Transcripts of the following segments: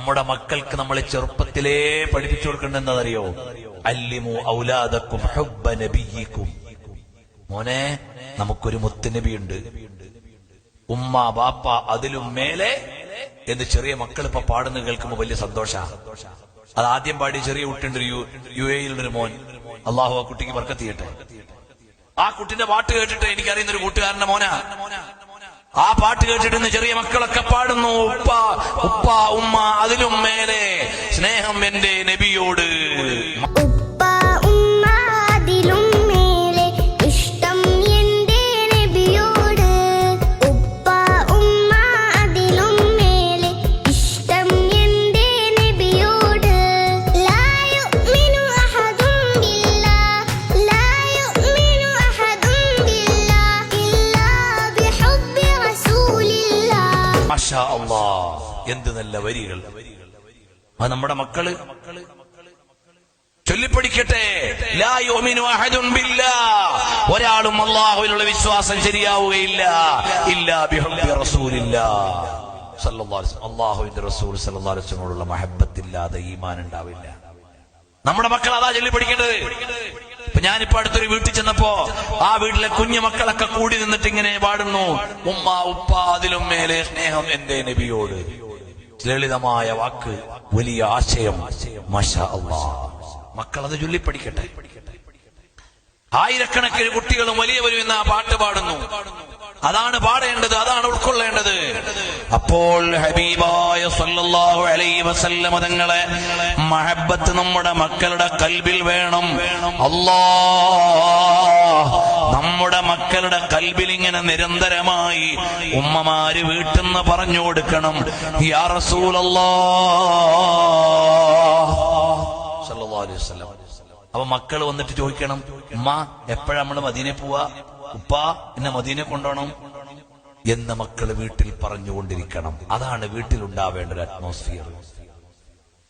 നമ്മുടെ മക്കൾക്ക് നമ്മളെ ചെറുപ്പത്തിലേ പഠിപ്പിച്ചു കൊടുക്കേണ്ടതെന്നറിയോ? അല്ലിമു ഔലാദക്കും ഹുബ്ബ നബിയിക്കും. മോനെ, നമുക്കൊരു മുത്തുനബിയുണ്ട്, ഉമ്മ ബാപ്പ അതിലും മേലെ എന്ന് ചെറിയ മക്കൾ ഇപ്പൊ പാടുന്ന കേൾക്കുമ്പോ വലിയ സന്തോഷ. അത് ആദ്യം പാടി ചെറിയ കുട്ടിയുണ്ട്, യു എയിലുള്ളൊരു മോൻ. അള്ളാഹു ആ കുട്ടിക്ക് ബർക്കത്ത് ചെയ്യട്ടെ. ആ കുട്ടിന്റെ പാട്ട് കേട്ടിട്ട് എനിക്കറിയുന്ന ഒരു കൂട്ടുകാരന്റെ മോനാ. ആ പാട്ട് കേട്ടിട്ട് ചെറിയ മക്കളൊക്കെ പാടുന്നു, ഉപ്പ ഉപ്പ ഉമ്മ അതിലും മേലെ സ്നേഹം എന്റെ നബിയോട്. മാഷാ അല്ലാഹ്, എന്ത് നല്ല വരികൾ! അത് നമ്മുടെ മക്കള് ചൊല്ലിപ്പടിക്കട്ടെ. ലാ യുഅ്മിനു അഹദുൻ ബില്ലാഹ്, ഒരാളും അല്ലാഹുവിലുള്ള വിശ്വാസം ശരിയാവുകയില്ല ഇല്ലാ ബിഹുബ്ബി റസൂലില്ലാഹ് സല്ലല്ലാഹു അലൈഹി വസല്ലം. അല്ലാഹുവിന്റെ റസൂൽ സല്ലല്ലാഹു അലൈഹി വസല്ലമയോടുള്ള മഹബ്ബത്തില്ലാതെ ഈമാൻ ഉണ്ടാവില്ല. നമ്മുടെ മക്കൾ അതാ ചൊല്ലിപ്പടിക്കേണ്ടത്. ഇപ്പൊ ഞാനിപ്പോ അടുത്തൊരു വീട്ടിൽ ചെന്നപ്പോ ആ വീട്ടിലെ കുഞ്ഞു മക്കളൊക്കെ കൂടി നിന്നിട്ട് ഇങ്ങനെ പാടുന്നു, ഉമ്മ ഉപ്പ അതിലും മേലെ സ്നേഹം എന്റെ നബിയോട്. ലളിതമായ വാക്ക്, വലിയ ആശയം. മാഷാ അല്ലാഹ്, മക്കൾ അത് ചൊല്ലിപ്പടിക്കട്ടെ. ആയിരക്കണക്കിന് കുട്ടികളും വലിയവരും ഇന്ന് ആ പാട്ട് പാടുന്നു. അതാണ് പാടേണ്ടത്, അതാണ് ഉൾക്കൊള്ളേണ്ടത്. അപ്പോൾ ഹബീബായ സല്ലല്ലാഹു അലൈഹി വസല്ലം തങ്ങളെ മഹബ്ബത്ത് നമ്മുടെ മക്കളുടെ കൽബിൽ വേണം. അല്ലാഹ് നമ്മുടെ മക്കളുടെ കൽബിൽ ഇങ്ങനെ നിരന്തരമായി ഉമ്മമാര് വീട്ടിന്ന് പറഞ്ഞു കൊടുക്കണം, യാ റസൂലല്ലാഹ് സല്ലല്ലാഹു അലൈഹി വസല്ലം. അപ്പൊ മക്കൾ വന്നിട്ട് ചോദിക്കണം, ഉമ്മ എപ്പോഴാ നമ്മള് മദീനെ പോവാ, ഉപ്പ എന്നെ മദീനെ കൊണ്ടുപോകണം എന്ന് മക്കള് വീട്ടിൽ പറഞ്ഞുകൊണ്ടിരിക്കണം. അതാണ് വീട്ടിലുണ്ടാവേണ്ട ഒരു അറ്റ്മോസ്ഫിയർ.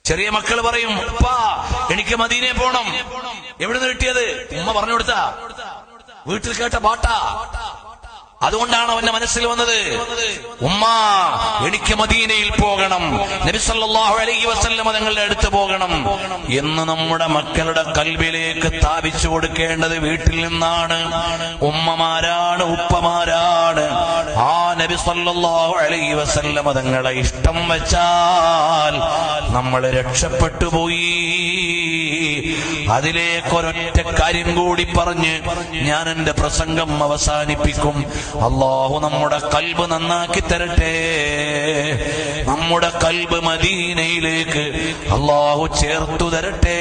ചെറിയ മക്കൾ പറയും, ഉപ്പ എനിക്ക് മദീനെ പോണം. എവിടുന്ന് കിട്ടിയത്? ഉമ്മ പറഞ്ഞു കൊടുത്താ, വീട്ടിൽ കേട്ട പാട്ടാ. അതുകൊണ്ടാണ് അവന്റെ മനസ്സിൽ വന്നത്, ഉമ്മ എനിക്ക് മദീനയിൽ പോകണം, നബി സല്ലല്ലാഹു അലൈഹി വസല്ലം തങ്ങളുടെ അടുത്ത് പോകണം എന്ന് നമ്മുടെ മക്കളുടെ കൽബിലേക്ക് സ്ഥാപിച്ചു കൊടുക്കേണ്ടത് വീട്ടിൽ നിന്നാണ്. ഉമ്മമാരാണ്, ഉപ്പമാരാണ്. ആ നബി സല്ലല്ലാഹു അലൈഹി വസല്ലം തങ്ങളെ ഇഷ്ടം വെച്ചാൽ നമ്മൾ രക്ഷപ്പെട്ടു പോയി. അതിലേക്കൊരൊറ്റ കാര്യം കൂടി പറഞ്ഞ് ഞാൻ എന്റെ പ്രസംഗം അവസാനിപ്പിക്കും. അല്ലാഹു നമ്മുടെ കൽബ് നന്നാക്കി തരട്ടെ. നമ്മുടെ കൽബ് മദീനയിലേക്ക് അല്ലാഹു ചേർത്തു തരട്ടെ.